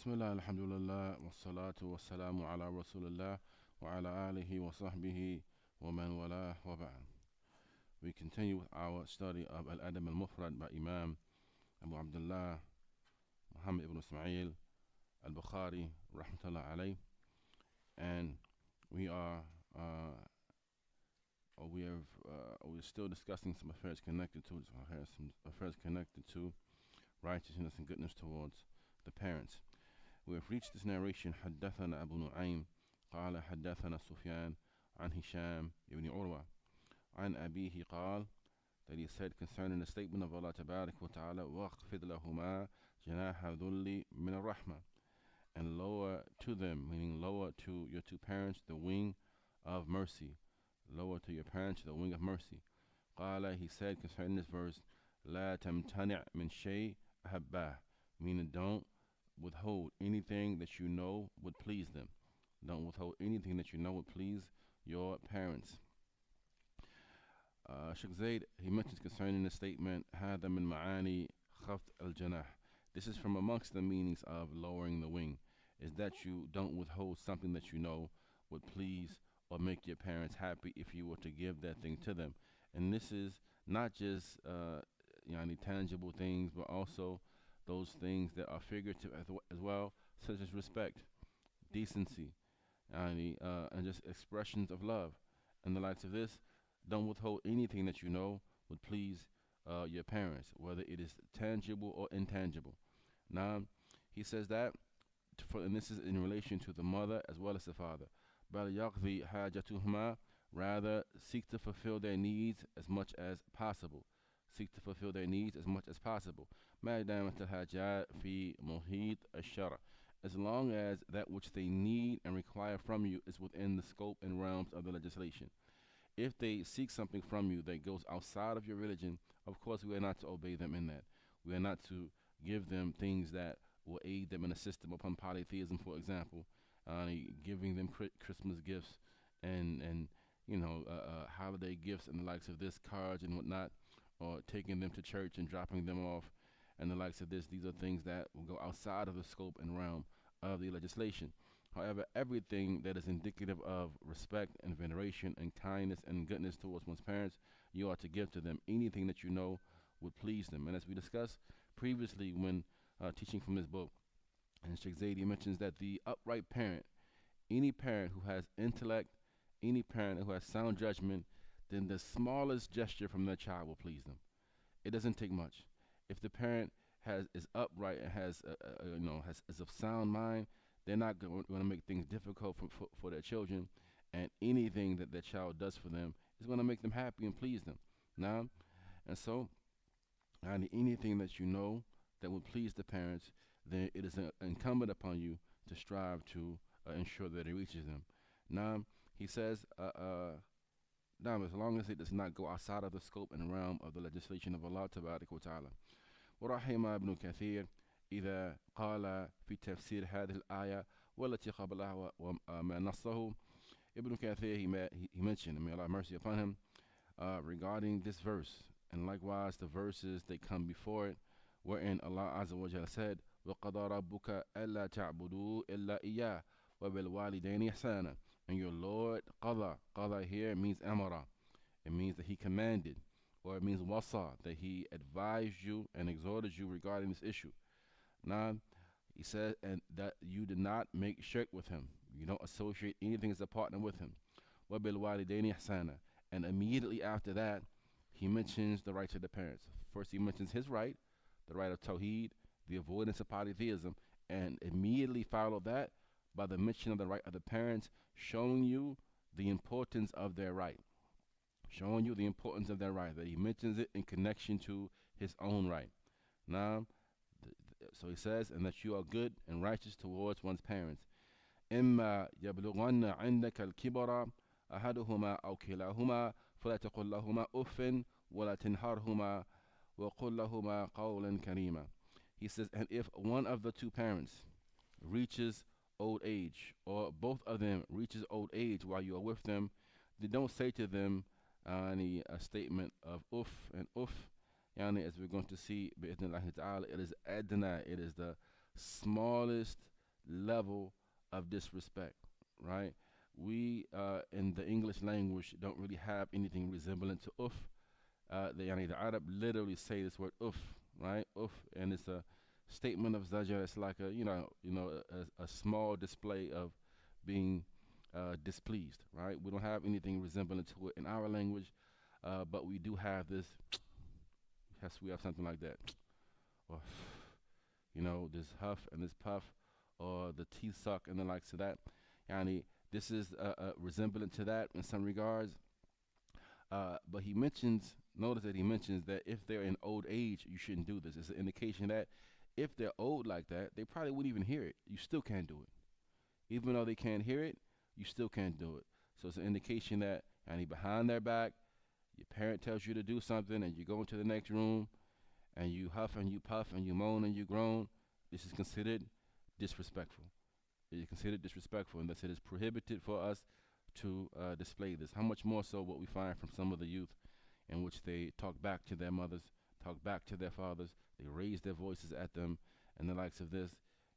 Bismillah, alhamdulillah, wassalatu wassalamu ala rasulillah wa ala alihi wa sahbihi wa man wala wa ba'd. We continue with our study of Al-Adab Al-Mufrad by Imam Abu Abdullah Muhammad ibn Ismail Al-Bukhari rahmatullah alayh. And we are we're still discussing some affairs connected to righteousness and goodness towards the parents. We have reached this narration. حدثنا أبو نعيم قال حدثنا سفيان عن هشام ibn Urwa عن أبيه قال, that he said concerning the statement of Allah تبارك وتعالى واخفض لهما جناح ذل من الرحمة, and lower to them, meaning lower to your two parents, the wing of mercy. Lower to your parents the wing of mercy. قال, he said concerning this verse, لا تمتنع من شيء أحباه, meaning don't withhold anything that you know would please them. Don't withhold anything that you know would please your parents. Sheikh Zayd, he mentions concerning the statement, هذا من معاني خفض الجناح. This is from amongst the meanings of lowering the wing, is that you don't withhold something that you know would please or make your parents happy if you were to give that thing to them. And this is not just any tangible things, but also those things that are figurative as well, such as respect, decency, and just expressions of love and the likes of this. Don't withhold anything that you know would please your parents, whether it is tangible or intangible. Now, he says that, and this is in relation to the mother as well as the father. بَلْ يَقْضِي حَاجَتُهُمَا, rather seek to fulfill their needs as much as possible. Seek to fulfill their needs as much as possible. مَا دَامَتْ الْحَاجَاتِ فِي مُحِيطِ الشَّرْعِ, as long as that which they need and require from you is within the scope and realms of the legislation. If they seek something from you that goes outside of your religion, of course we are not to obey them in that. We are not to give them things that will aid them and assist them upon polytheism, for example, giving them Christmas gifts and holiday gifts and the likes of this, cards and whatnot, or taking them to church and dropping them off and the likes of this. These are things that will go outside of the scope and realm of the legislation. However, everything that is indicative of respect and veneration and kindness and goodness towards one's parents, you are to give to them. Anything that you know would please them. And as we discussed previously when teaching from this book, and Sheikh Zaidi mentions that the upright parent, any parent who has intellect, any parent who has sound judgment, then the smallest gesture from their child will please them. It doesn't take much. If the parent is upright and is of sound mind, they're not going to make things difficult for their children, and anything that their child does for them is going to make them happy and please them. Now, and so, anything that you know that will please the parents, then it is incumbent upon you to strive to ensure that it reaches them. Now, he says, as long as it does not go outside of the scope and realm of the legislation of Allah Tabarak wa Ta'ala. ورحم ابن كثير إذا قال في تفسير هذه الآية والتي قبلها وما نصه. Ibn Kathir, he mentioned, and may Allah have mercy upon him, regarding this verse, and likewise the verses that come before it, wherein Allah Azza wa Jalla said, وَقَضَى رَبُّكَ أَلَّا تَعْبُدُوا إِلَّا إِيَّاهُ وَبِالْوَالِدَيْنِ إِحْسَانًا. And your Lord, qada here means amara. It means that he commanded, or it means wasa, that he advised you and exhorted you regarding this issue. Now, he said, and that you did not make shirk with him. You don't associate anything as a partner with him. وَبِالْوَالِدَيْنِ إِحْسَانًا. And immediately after that, he mentions the rights of the parents. First, he mentions his right, the right of Tawheed, the avoidance of polytheism, and immediately follow that by the mention of the right of the parents, showing you the importance of their right. Showing you the importance of their right, that he mentions it in connection to his own right. Now, so he says, and that you are good and righteous towards one's parents. إما يبلغن عندك الكبر أحدهما أو كلاهما فلا تقل لهما أف ولا تنهرهما وقل لهما قولا كريما. He says, and if one of the two parents reaches old age, or both of them reaches old age while you are with them, then don't say to them a statement of uff and uff. As we're going to see, it is adna, it is the smallest level of disrespect, right? We in the English language don't really have anything resembling to uff. The Arab literally say this word uff, right? Uff, and it's a statement of zajar. It's like a a small display of being displeased, right? We don't have anything resembling to it in our language, but we do have this. Yes, we have something like that, or this huff and this puff, or the teeth suck and the likes of that. Yani, this is resemblant to that in some regards. But he mentions, notice that he mentions that if they're in old age, you shouldn't do this. It's an indication that if they're old like that, they probably wouldn't even hear it. You still can't do it. Even though they can't hear it, you still can't do it. So it's an indication that, and behind their back, your parent tells you to do something, and you go into the next room, and you huff and you puff and you moan and you groan. This is considered disrespectful. It is considered disrespectful, and thus it is prohibited for us to display this. How much more so what we find from some of the youth, in which they talk back to their mothers, talk back to their fathers, they raise their voices at them, and the likes of this,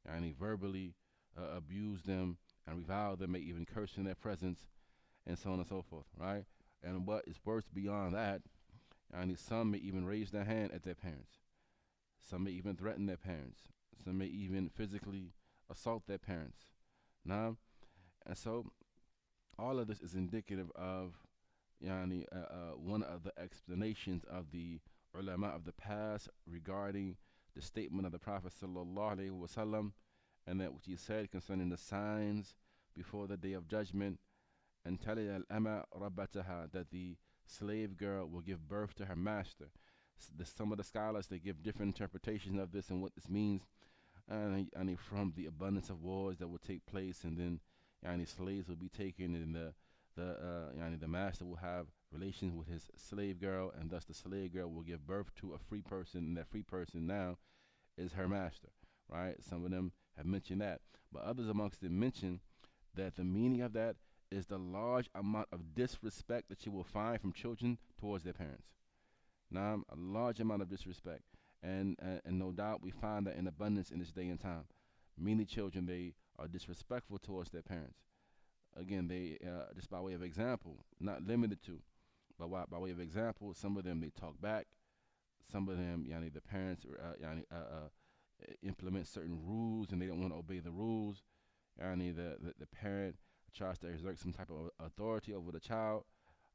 and they verbally abuse them and revile them, may even curse in their presence, and so on and so forth, right? And what is worse beyond that, and some may even raise their hand at their parents. Some may even threaten their parents. Some may even physically assault their parents. Now, and so all of this is indicative of one of the explanations of the ulama of the past regarding the statement of the Prophet sallallahu alaihi wasallam, and that which he said concerning the signs before the day of judgment, and tali al-ama rabbataha, that the slave girl will give birth to her master. Some of the scholars, they give different interpretations of this and what this means, and from the abundance of wars that will take place, and then slaves will be taken, and the master will have relations with his slave girl, and thus the slave girl will give birth to a free person, and that free person now is her master, right? Some of them have mentioned that, but others amongst them mention that the meaning of that is the large amount of disrespect that you will find from children towards their parents. Now, a large amount of disrespect, and no doubt we find that in abundance in this day and time. Many children, they are disrespectful towards their parents. Again, they just by way of example, not limited to, but by way of example, some of them they talk back. Some of them, the parents implement certain rules and they don't want to obey the rules. The parent tries to exert some type of authority over the child,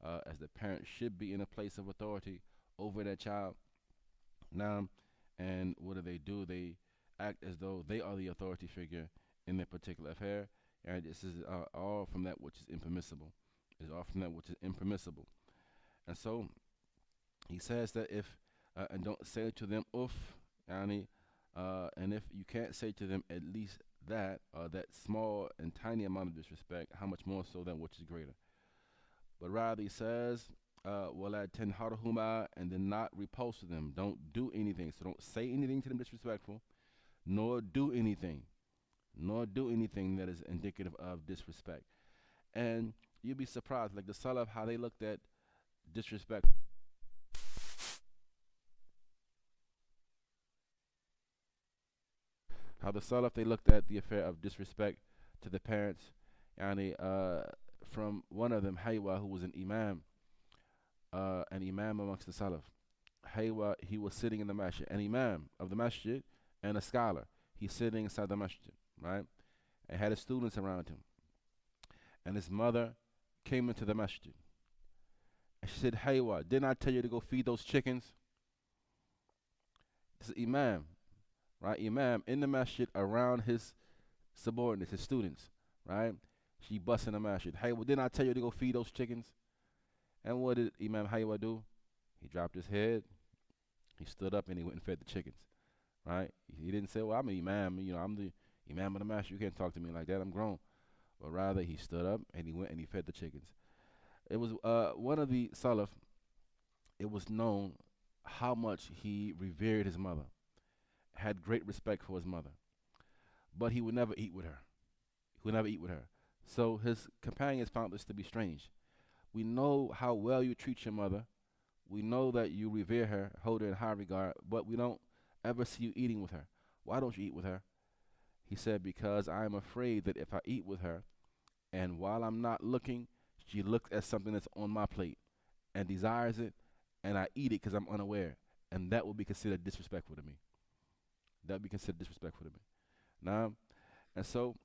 as the parent should be in a place of authority over that child. Now, and what do? They act as though they are the authority figure in that particular affair, and this is all from that which is impermissible. It's all from that which is impermissible. And so he says that if and don't say to them uff, and if you can't say to them at least that small and tiny amount of disrespect, how much more so than which is greater. But rather he says, وَلَا تَنْهَرْهُمَا, and then not repulse them. Don't do anything. So don't say anything to them disrespectful, nor do anything that is indicative of disrespect. And you'd be surprised, like the Salaf, how they looked at disrespect. How the Salaf, they looked at the affair of disrespect to the parents. From one of them, Haywa, who was an imam amongst the Salaf. Haywa, he was sitting in the masjid, an imam of the masjid and a scholar. He's sitting inside the masjid, right? And had his students around him. And his mother came into the masjid. And she said, Haywa, didn't I tell you to go feed those chickens? This is imam, right? Imam in the masjid around his subordinates, his students, right? She busts in the masjid. Haywa, didn't I tell you to go feed those chickens? And what did Imam Haywa do? He dropped his head. He stood up and he went and fed the chickens, right? He didn't say, well, I'm an imam. I'm the imam of the masjid. You can't talk to me like that. I'm grown. But rather, he stood up and he went and he fed the chickens. It was one of the Salaf. It was known how much he revered his mother, had great respect for his mother. But he would never eat with her. He would never eat with her. So his companions found this to be strange. We know how well you treat your mother. We know that you revere her, hold her in high regard, but we don't ever see you eating with her. Why don't you eat with her? He said, because I am afraid that if I eat with her, and while I'm not looking, she looks at something that's on my plate and desires it, and I eat it because I'm unaware, and that will be considered disrespectful to me. That would be considered disrespectful to me. Now, and so,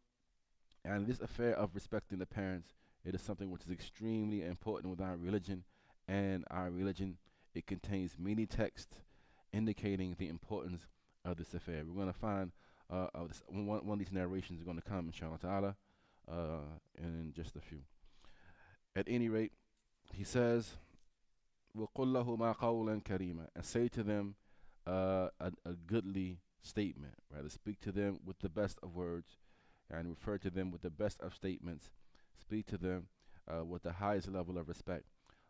and this affair of respecting the parents, it is something which is extremely important with our religion, and our religion, it contains many texts indicating the importance of this affair. We're going to find one of these narrations is going to come, inshallah ta'ala, in just a few. At any rate, he says, وَقُلْ لَهُمَا قَوْلًا كَرِيمًا, and say to them a goodly statement. Rather, speak to them with the best of words, and refer to them with the best of statements. Speak to them with the highest level of respect.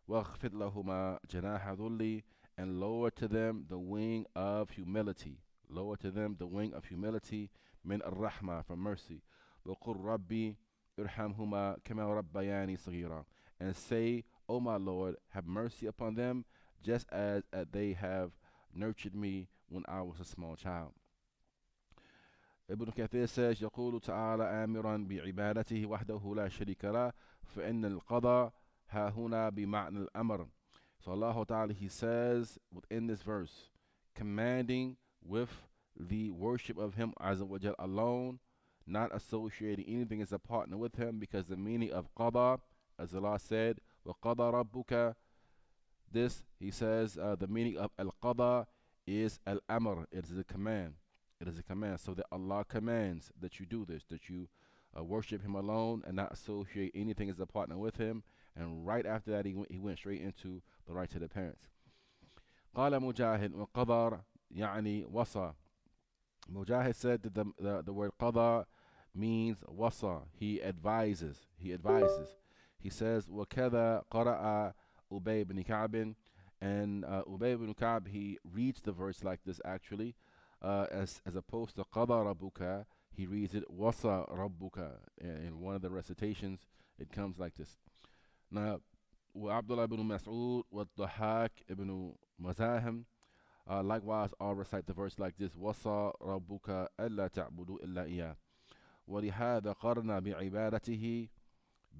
وَاخْفِضْ لَهُمَا جَنَاحَ ذُلِّ, and lower to them the wing of humility. Lower to them the wing of humility, min ar-rahma, from mercy. وَقُلْ رَبِّي irhamhuma kama rabbayani saghira, and say, O my Lord, have mercy upon them, just as they have nurtured me when I was a small child. Ibn Kathir says, يقول تعالى آمرا بعبادته وحده لا شريك له فإن القضاء ها هنا بمعنى الأمر. So Allah Ta'ala, He says within this verse, commanding with the worship of Him Azza wa Jal alone, not associating anything as a partner with Him, because the meaning of qada, as Allah said, وَقَضَى رَبُّكَ, this, He says, the meaning of al-qada is al-amr, it is a command. It is a command, so that Allah commands that you do this, that you worship Him alone and not associate anything as a partner with Him. And right after that, he went straight into the right to the parents. قال مجاهد وقدر يعني وصى. Mujahid said that the word qada means wasa. He advises. He advises. He says, وَكَذَا قَرَأَ Ubay ibn Ka'b, and Ubay ibn Ka'b, he reads the verse like this actually, as opposed to qada rabbuka, he reads it wasa rabbuka. In one of the recitations, it comes like this. Now, Abdullah ibn Mas'ud, Dahak ibn Mazahim, likewise, all recite the verse like this: "Wasa rabbuka alla ta'budu illa iyah." وَلِهَذَا قَرْنَا بِعِبَادَتِهِ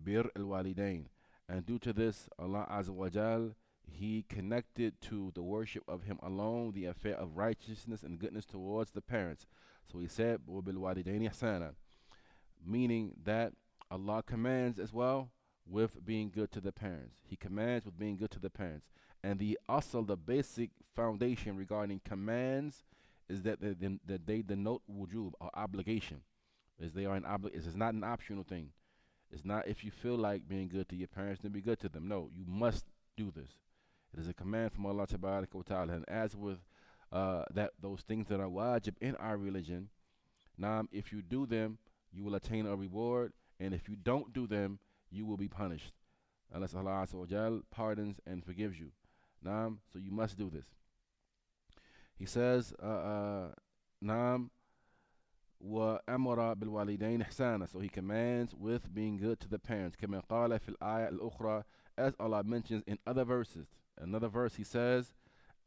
بِرْ الْوَالِدَيْنِ. And due to this, Allah Azza wa Jal, He connected to the worship of Him alone the affair of righteousness and goodness towards the parents. So He said, وَبِالْوَالِدَيْنِ إِحْسَانًا, meaning that Allah commands as well with being good to the parents. He commands with being good to the parents. And the asl, the basic foundation regarding commands, is that they denote wujub, or obligation. Is they are an It is not an optional thing. It's not if you feel like being good to your parents, then be good to them. No, you must do this. It is a command from Allah Tabaraka wa Ta'ala. And as with those things that are wajib in our religion, now if you do them, you will attain a reward, and if you don't do them, you will be punished, unless Allah Azza wa Jal pardons and forgives you. Naam, so you must do this. He says, Naam, wa amara bil walidain ihsana. So He commands with being good to the parents. Kama qala fil ayah al-ukhra, as Allah mentions in other verses. Another verse He says,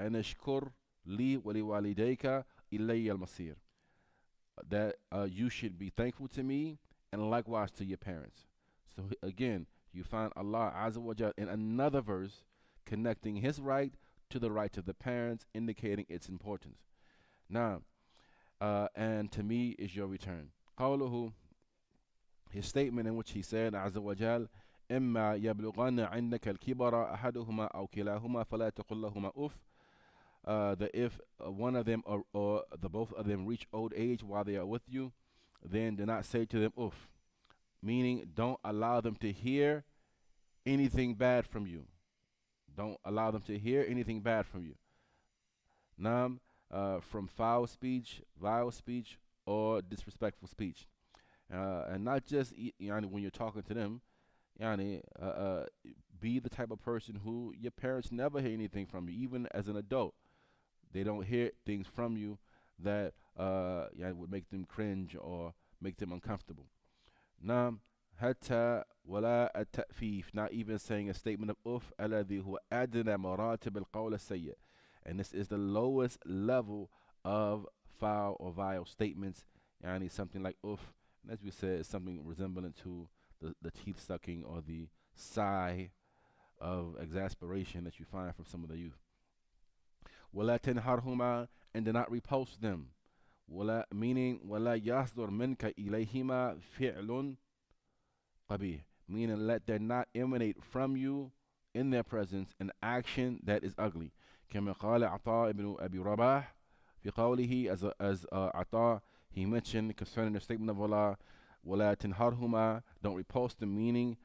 anashkur li wa li walidayka ilayya al-masir. That you should be thankful to me, and likewise to your parents. So again, you find Allah Azza wa Jal in another verse connecting His right to the right of the parents, indicating its importance. Now, and to me is your return. قوله, his statement in which he said, Azza wa Jal, إما يبلغن عندك الكبر أحدهما أو كلاهما فلا تقل لهما أف. That if one of them or the both of them reach old age while they are with you, then do not say to them uff, meaning don't allow them to hear anything bad from you. Don't allow them to hear anything bad from you. Nam, from foul speech, vile speech, or disrespectful speech. And not just when you're talking to them, be the type of person who your parents never hear anything from you, even as an adult. They don't hear things from you that would make them cringe or make them uncomfortable. Nam, hatta wala at-ta'fif, not even saying a statement of uff, alladhi huwa adna maratib al-qawl as-sayyi'. And this is the lowest level of foul or vile statements, Yani something like oof. And as we said, it's something resembling to the teeth sucking or the sigh of exasperation that you find from some of the youth. وَلَا تَنْهَرْهُمَا, and do not repulse them. ولا meaning ولا يصدر منك إليهما فعل قبيح, meaning let there not emanate from you in their presence an action that is ugly. كما قال عطاء ibn Abi Rabah في قوله, as Ata, he mentioned concerning the statement of Allah, ولا تنهرهما, don't repulse them, meaning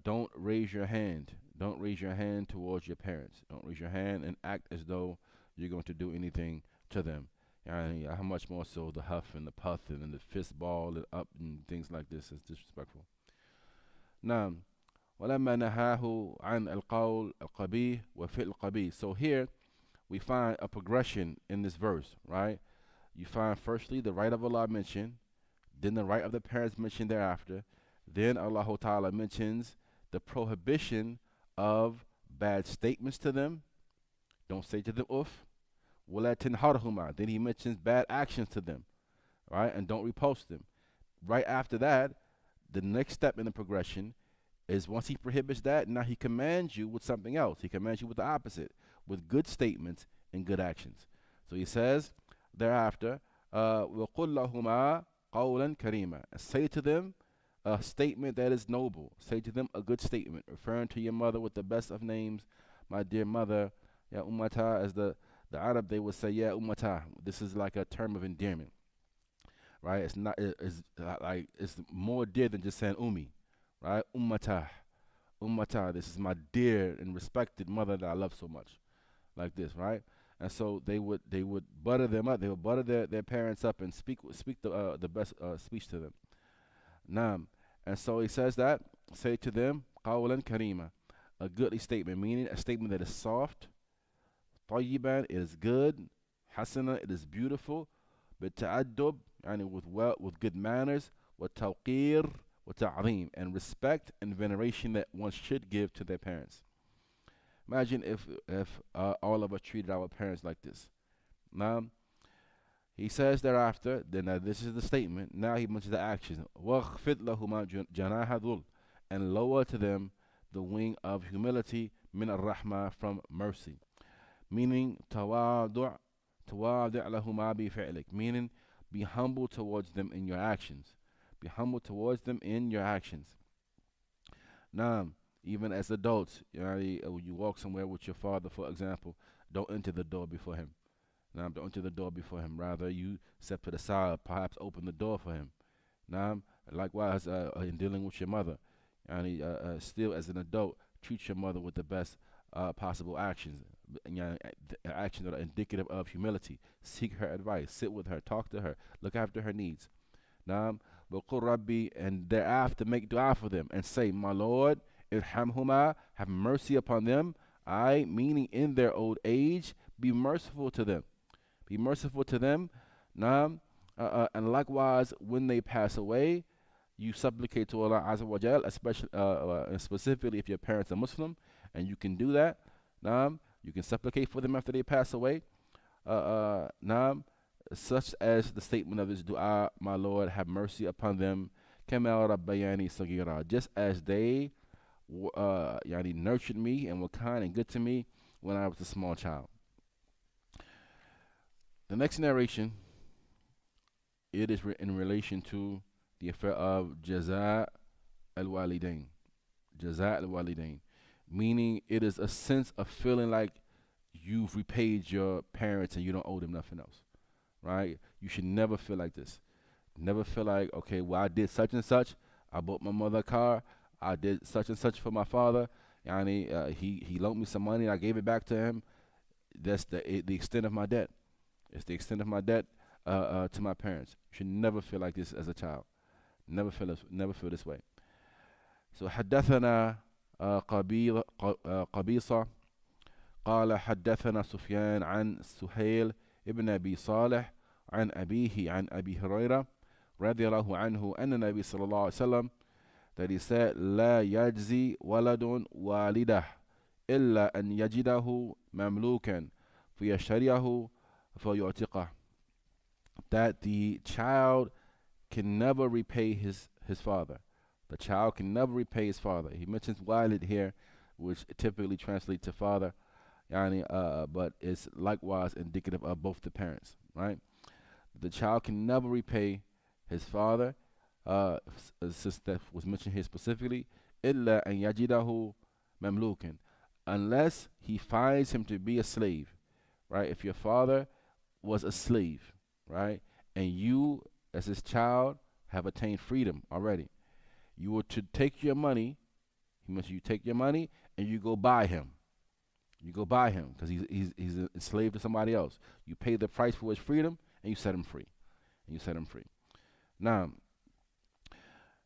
don't raise your hand. Don't raise your hand towards your parents. Don't raise your hand and act as though you're going to do anything to them. How much more so the huff and the puff and the fist ball and up and things like this is disrespectful. نعم. ولما نهاه عن القول القبيح وفعل القبيح. So here we find a progression in this verse, right? You find firstly the right of Allah mentioned, then the right of the parents mentioned thereafter, then Allah Ta'ala mentions the prohibition of bad statements to them. Don't say to them oof. وَلَا تَنْهَرْهُمَا, then he mentions bad actions to them, right? And don't repulse them. Right after that, the next step in the progression is once he prohibits that, now he commands you with something else. He commands you with the opposite, with good statements and good actions. So he says thereafter, وَقُلْ لَهُمَا قَوْلًا كَرِيمًا, say to them a statement that is noble. Say to them a good statement, referring to your mother with the best of names, my dear mother, ya ummata, as the Arab, they would say, yeah, ummata. This is like a term of endearment, right? It's not, it's like, it's more dear than just saying ummi, right? Ummata, ummata. This is my dear and respected mother that I love so much, like this, right? And so they would butter them up. They would butter their parents up and speak the best speech to them. Naam. And so he says that, say to them, qawlan karima, a goodly statement, meaning a statement that is soft. طيبا, it is good. Hasana, it is beautiful. بالتأدب, and with good manners. والتوقير والتعظيم, and respect and veneration that one should give to their parents. Imagine if all of us treated our parents like this. Now, he says thereafter, then this is the statement. Now he mentions the action. وَخْفِضْ لَهُمَا جَنَاحَ ذُلٍّ, and lower to them the wing of humility, min ar-rahma, from mercy. Meaning tawaadu' lahuma bi fi'lik, meaning be humble towards them in your actions. Be humble towards them in your actions. Now, even as adults, you walk somewhere with your father, for example, don't enter the door before him. Now, don't enter the door before him. Rather, you step to the side, perhaps open the door for him. Now, likewise, in dealing with your mother, still as an adult, treat your mother with the best possible actions. Actions that are indicative of humility. Seek her advice, sit with her, talk to her, look after her needs. Naam, وَقُلْ رَبِّي, and thereafter make dua for them and say, my Lord, irhamhuma, have mercy upon them. I, meaning in their old age, be merciful to them. Be merciful to them. Naam, and likewise, when they pass away, you supplicate to Allah Azza wa Jal, especially, specifically if your parents are Muslim, and you can do that. Naam, you can supplicate for them after they pass away. Naam, such as the statement of this dua, my Lord, have mercy upon them. Kama rabbayani sagira, just as they nurtured me and were kind and good to me when I was a small child. The next narration, it is in relation to the affair of jaza al-walidain. Jaza al-walidain, meaning it is a sense of feeling like you've repaid your parents and you don't owe them nothing else, right? You should never feel like this. Never feel like, okay, well, I did such and such. I bought my mother a car. I did such and such for my father. He loaned me some money. I gave it back to him. That's the extent of my debt. It's the extent of my debt to my parents. You should never feel like this as a child. Never feel this way. So حدثنا قبيصة قال حدثنا سفيان عن سهيل ابن أبي صالح عن أبيه عن أبي هريرة رضي الله عنه أن النبي صلى الله عليه وسلم, that he said, لا يجزي ولد والده إلا أن يجده مملوكا فيشتريه فيعتقه. that the child can never repay his father. The child can never repay his father. He mentions walid here, which typically translates to father, yani, but it's likewise indicative of both the parents, right? The child can never repay his father, since that was mentioned here specifically, إلا أن يجده مملوكا, unless he finds him to be a slave, right? If your father was a slave, right, and you, as his child, have attained freedom already, you were to take your money. He mentioned you take your money and you go buy him. You go buy him because he's a slave to somebody else. You pay the price for his freedom and you set him free. And you set him free. Now,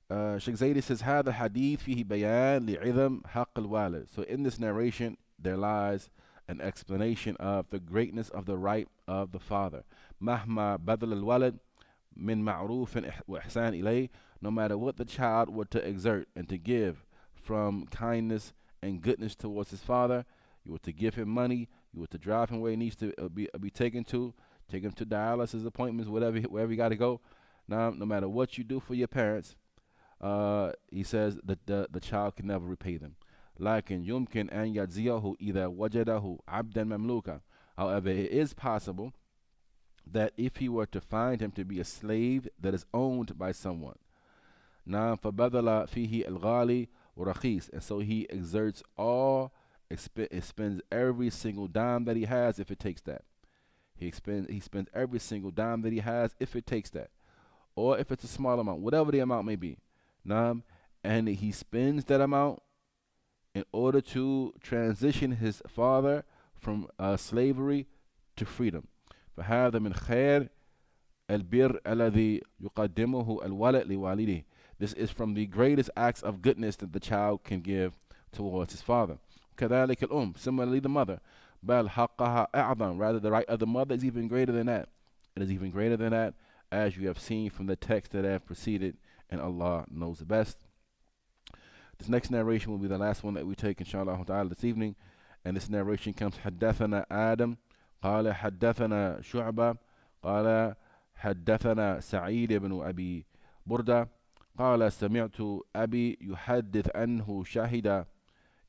Sheikh Zaidi says, هذا حديث فيه بيان لعظم حق الوالد. So in this narration, there lies an explanation of the greatness of the right of the father. مهما بذل الولد من معروف وإحسان إليه, no matter what the child were to exert and to give from kindness and goodness towards his father, you were to give him money, you were to drive him where he needs to be taken to, take him to dialysis appointments, wherever you got to go. Now, no matter what you do for your parents, he says that the child can never repay them. لكن يمكن أن يجزيه إذا وجده عبدا مملوكا. However, it is possible that if he were to find him to be a slave that is owned by someone, نعم فبذل فيه الغالي ورخيص, and so he exerts spends every single dime that he has if it takes that. He spends every single dime that he has if it takes that, or if it's a small amount, whatever the amount may be. Naam, and he spends that amount in order to transition his father from slavery to freedom. فهذا من خير البر الذي يقدمه الولد لوالده. This is from the greatest acts of goodness that the child can give towards his father. كذلك الأم, similarly the mother. بل حقها أعظم, rather the right of the mother is even greater than that. It is even greater than that, as you have seen from the text that have preceded, and Allah knows the best. This next narration will be the last one that we take inshallah ta'ala this evening, and this narration comes حدثنا آدم قال حدثنا شعبة قال حدثنا سعيد بن أبي بردة قال سمعت أبي يحدث أنه شهد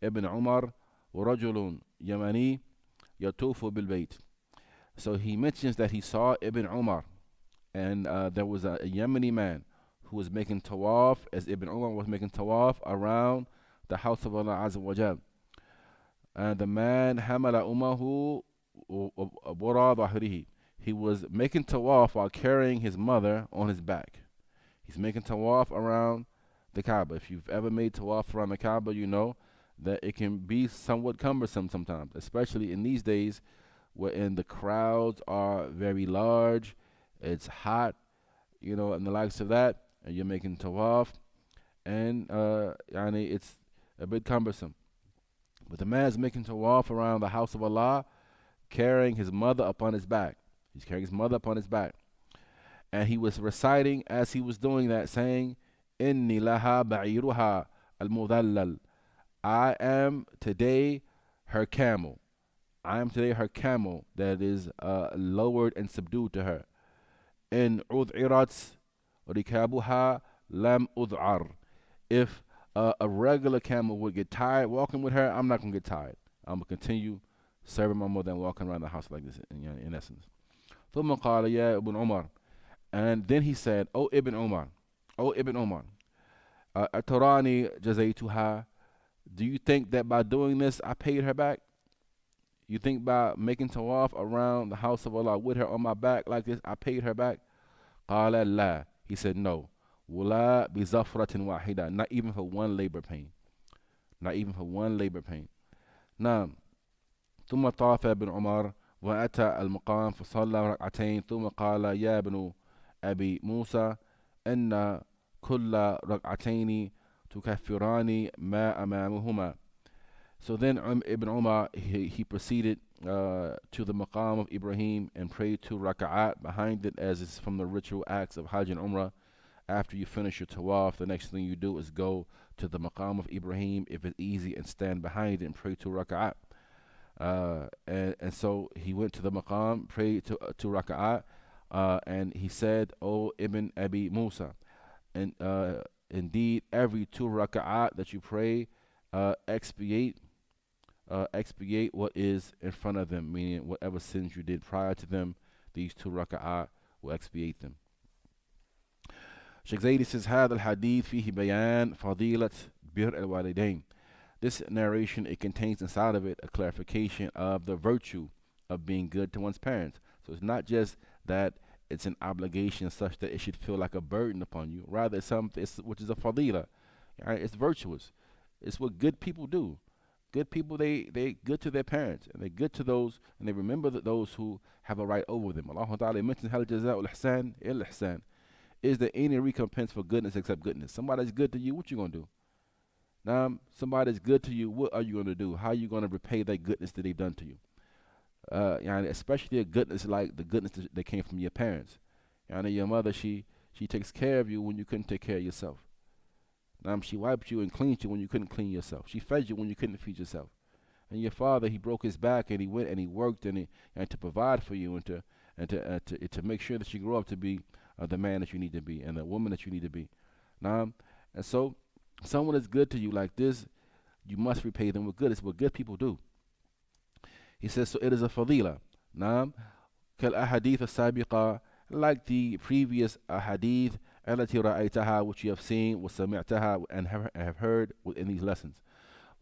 ابن عمر ورجل يمني يطوف بالبيت. So he mentions that he saw Ibn Umar, and there was a Yemeni man who was making tawaf, as Ibn Umar was making tawaf around the house of Allah Azza wa Jal. And the man hamala umahu wara dhahrihi. He was making tawaf while carrying his mother on his back. He's making tawaf around the Kaaba. If you've ever made tawaf around the Kaaba, you know that it can be somewhat cumbersome sometimes, especially in these days wherein the crowds are very large, it's hot, and the likes of that, and you're making tawaf, and it's a bit cumbersome. But the man's making tawaf around the house of Allah, carrying his mother upon his back. He's carrying his mother upon his back. And he was reciting as he was doing that, saying, Inni laha ba'iruha al-mudallal. I am today her camel. I am today her camel that is lowered and subdued to her. In ud'irat rikabuha lam ud'ar. If a regular camel would get tired walking with her, I'm not going to get tired. I'm going to continue serving my mother and walking around the house like this, in essence. ثم قال يا ابن عمر. And then he said, O Ibn Umar, أتراني جزيتها. Do you think that by doing this I paid her back? You think by making tawaf around the house of Allah with her on my back like this, I paid her back? قال لا. He said no. ولا بزفرة واحدة. Not even for one labor pain. Not even for one labor pain. نعم. ثم طاف ابن عمر وأتى المقام فصلى ركعتين ثم قال يا ابن أبي موسى إن كل ركعتين تكفران ما أمامهما. So then Ibn Umar, he proceeded to the maqam of Ibrahim and prayed 2 raka'at behind it, as is from the ritual acts of Hajj and Umrah. After you finish your tawaf, the next thing you do is go to the maqam of Ibrahim, if it's easy, and stand behind it and pray 2 raka'at. And so he went to the maqam, prayed 2 raka'at. And he said, O Ibn Abi Musa, and indeed every 2 raka'at that you pray, expiate expiate what is in front of them, meaning whatever sins you did prior to them, these 2 raka'at will expiate them. Sheikh Zaidi says, هذا الحديث فيه بيان فضيلة بر الوالدين. This narration, it contains inside of it a clarification of the virtue of being good to one's parents. So it's not just that it's an obligation such that it should feel like a burden upon you. Rather, it's something which is a fadila. Right? It's virtuous. It's what good people do. Good people, they good to their parents, and they're good to those, and they remember those who have a right over them. Allah Ta'ala mentions, Hal jaza'ul ihsan illa ihsan. Is there any recompense for goodness except goodness? Somebody's good to you, what you gonna do? Now, somebody's good to you, what are you gonna do? How are you gonna repay that goodness that they've done to you? Especially a goodness like the goodness that came from your parents. Your mother, she takes care of you when you couldn't take care of yourself. She wiped you and cleaned you when you couldn't clean yourself. She fed you when you couldn't feed yourself. And your father, he broke his back and he went and he worked and to provide for you and to make sure that you grow up to be the man that you need to be and the woman that you need to be. And so someone that's good to you like this, you must repay them with good. It's what good people do. He says, so it is a fadila. Kal ahadith as-sabiqa, like the previous ahadith, التي رأيتها, which you have seen, وسمعتها, and have heard in these lessons.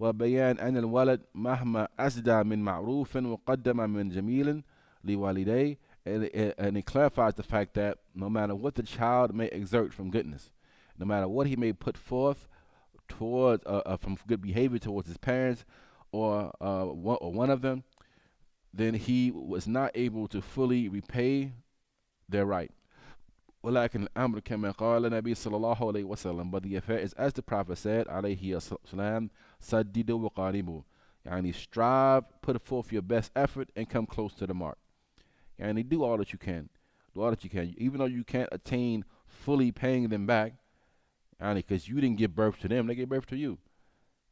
وبيان أن الولد مهما أسدى من معروف وقدم من جميل لوالديه, and it clarifies the fact that no matter what the child may exert from goodness, no matter what he may put forth towards from good behavior towards his parents or one of them, then he was not able to fully repay their right. ولكن الأمر كما قال النبي صلى الله عليه وسلم, but the affair is as the Prophet said عليه السلام, سددوا وقاربوا, strive, put forth your best effort and come close to the mark. And do all that you can. Do all that you can. Even though you can't attain fully paying them back, because you didn't give birth to them, they gave birth to you.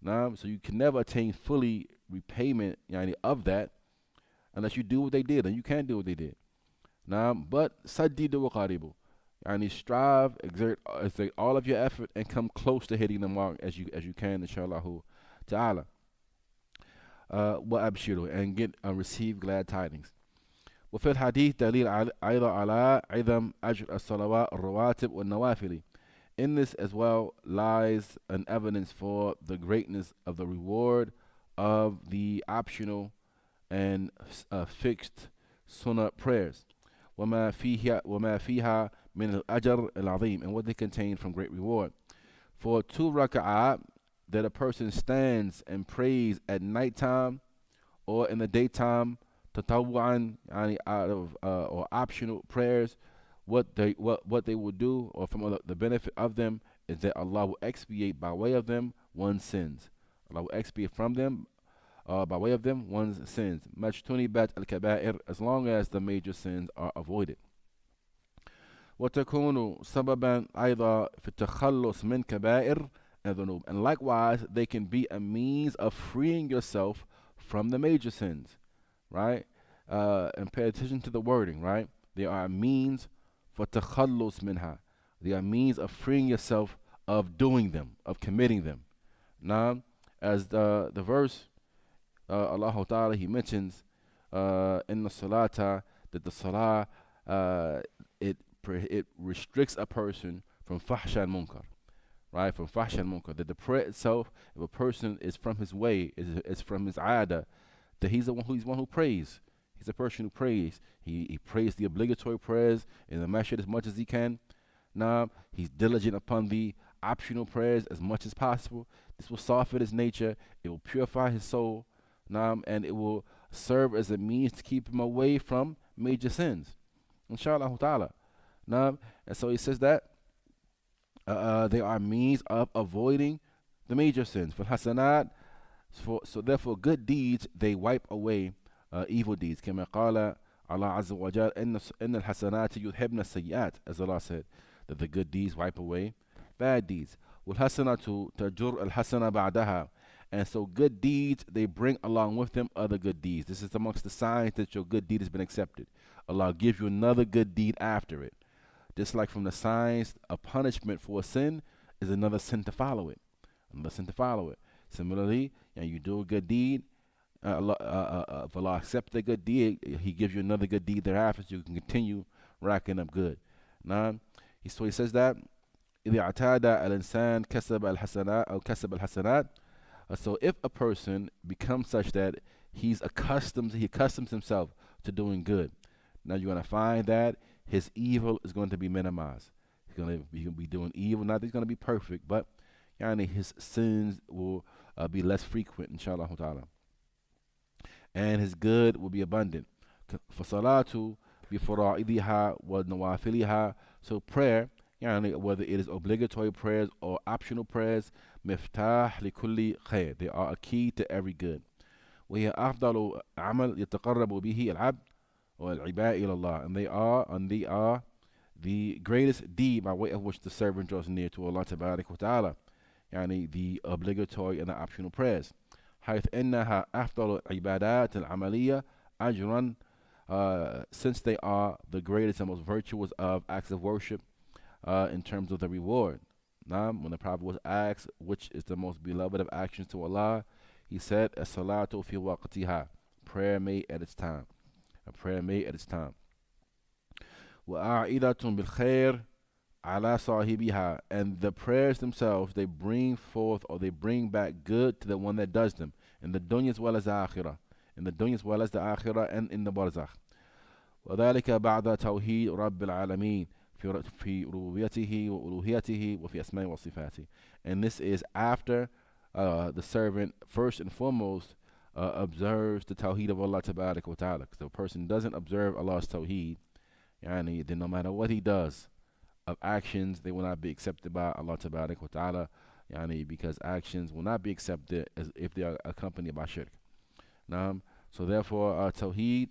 So you can never attain fully repayment of that unless you do what they did, and you can't do what they did. But سددوا وقاربوا, strive, exert all of your effort and come close to hitting the mark as you can, inshallah ta'ala. وأبشروا, and receive glad tidings. وفي الحديث دليل أيضا على عظم أجر الصلوات الرواتب والنوافل. In this as well lies an evidence for the greatness of the reward of the optional and fixed sunnah prayers. وما فيها من الأجر العظيم, and what they contain from great reward. For 2 raka'at that a person stands and prays at nighttime or in the daytime, tatawwu'an, out of or optional prayers, what they will do, or from the benefit of them, is that Allah will expiate by way of them one's sins. Allah will expiate from them by way of them one's sins. Majtunibat al-kaba'ir, as long as the major sins are avoided. وتكون سببا أيضا في التخلص من كبائر الذنوب, and likewise they can be a means of freeing yourself from the major sins, right? And pay attention to the wording, right? They are a means for تخلص منها. They are means of freeing yourself of doing them, of committing them. Now, as the verse, Allah Ta'ala, he mentions in the salata, that the salah, it restricts a person from fahsha and munkar, right? From fahsha and munkar. That the prayer itself, if a person is from his way, is from his aada, that he's one who prays. He's a person who prays. He prays the obligatory prayers in the masjid as much as he can. Now, he's diligent upon the optional prayers as much as possible. This will soften his nature. It will purify his soul. Now, and it will serve as a means to keep him away from major sins. Inshallah ta'ala. Now, and so he says that they are means of avoiding the major sins. For hasanat, so therefore good deeds, they wipe away evil deeds. كما قال Allah Azza wa Jal, إن الحسنات يذهبن السيئات, as Allah said, that the good deeds wipe away bad deeds. والحسنة تجر الحسنة بعدها, And so good deeds, they bring along with them other good deeds. This is amongst the signs that your good deed has been accepted. Allah gives you another good deed after it. Just like from the signs, a punishment for a sin is another sin to follow it. Another sin to follow it. Similarly, you do a good deed, if Allah accepts the good deed, He gives you another good deed thereafter, so you can continue racking up good. Now, so he says that إذا اعتاد الإنسان كسب الحسنات أو كسب الحسنات. So if a person becomes such that he accustoms himself to doing good, now you're going to find that his evil is going to be minimized. He's going to be doing evil. Not that he's going to be perfect, but his sins will be less frequent, inshallah ta'ala. And his good will be abundant. فَصَلَاتُ بِفَرَائِضِهَا وَنَوَافِلِهَا. So prayer, whether it is obligatory prayers or optional prayers, مفتاح لكل خير. They are a key to every good. وهي أفضل عمل يتقرب به العبد والعباد إلى الله. And they are the greatest deed by way of which the servant draws near to Allah تبارك وتعالى. The obligatory and the optional prayers. حيث إنها أفضل العبادات العملية أجرا. Since they are the greatest and most virtuous of acts of worship in terms of the reward. Now, when the Prophet was asked which is the most beloved of actions to Allah, he said, as-salatu fi waqtiha, prayer made at its time. A prayer made at its time. وَأَعِيدَةٌ بِالْخَيْرِ عَلَى صَاحِبِهَا. And the prayers themselves, they bring forth or they bring back good to the one that does them, in the dunya as well as the akhirah. In the dunya as well as the akhirah and in the barzakh. وذلك بعد توحيد رب العالمين في ربوبيته وألوهيته وفي أسمائه وصفاته. And this is after the servant first and foremost observes the tawheed of Allah tabarak wa ta'ala. Because if a person doesn't observe Allah's tawheed, then no matter what he does of actions, they will not be accepted by Allah tabarak wa ta'ala, because actions will not be accepted as if they are accompanied by shirk. So therefore, tawheed,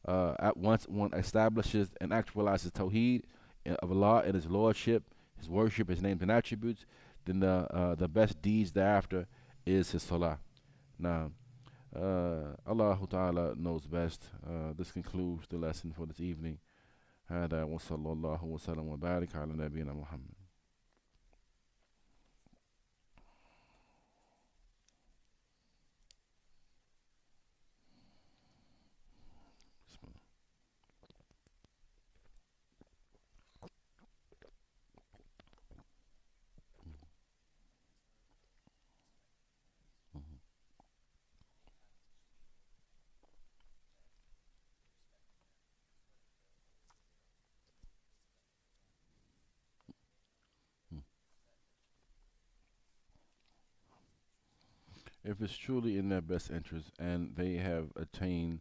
at once one establishes and actualizes tawheed of Allah and His lordship, His worship, His names and attributes, then the best deeds thereafter is His salah. Now, Allah Ta'ala knows best. This concludes the lesson for this evening. هذا وصلى الله وسلم وبارك على نبينا محمد. If it's truly in their best interest and they have attained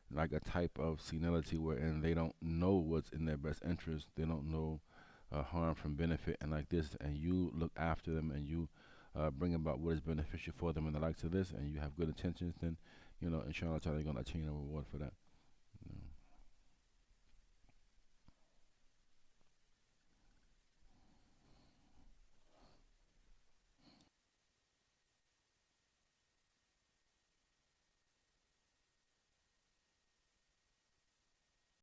like a type of senility wherein they don't know what's in their best interest, they don't know harm from benefit and like this, and you look after them and you bring about what is beneficial for them and the likes of this, and you have good intentions, then inshallah you're going to attain a reward for that.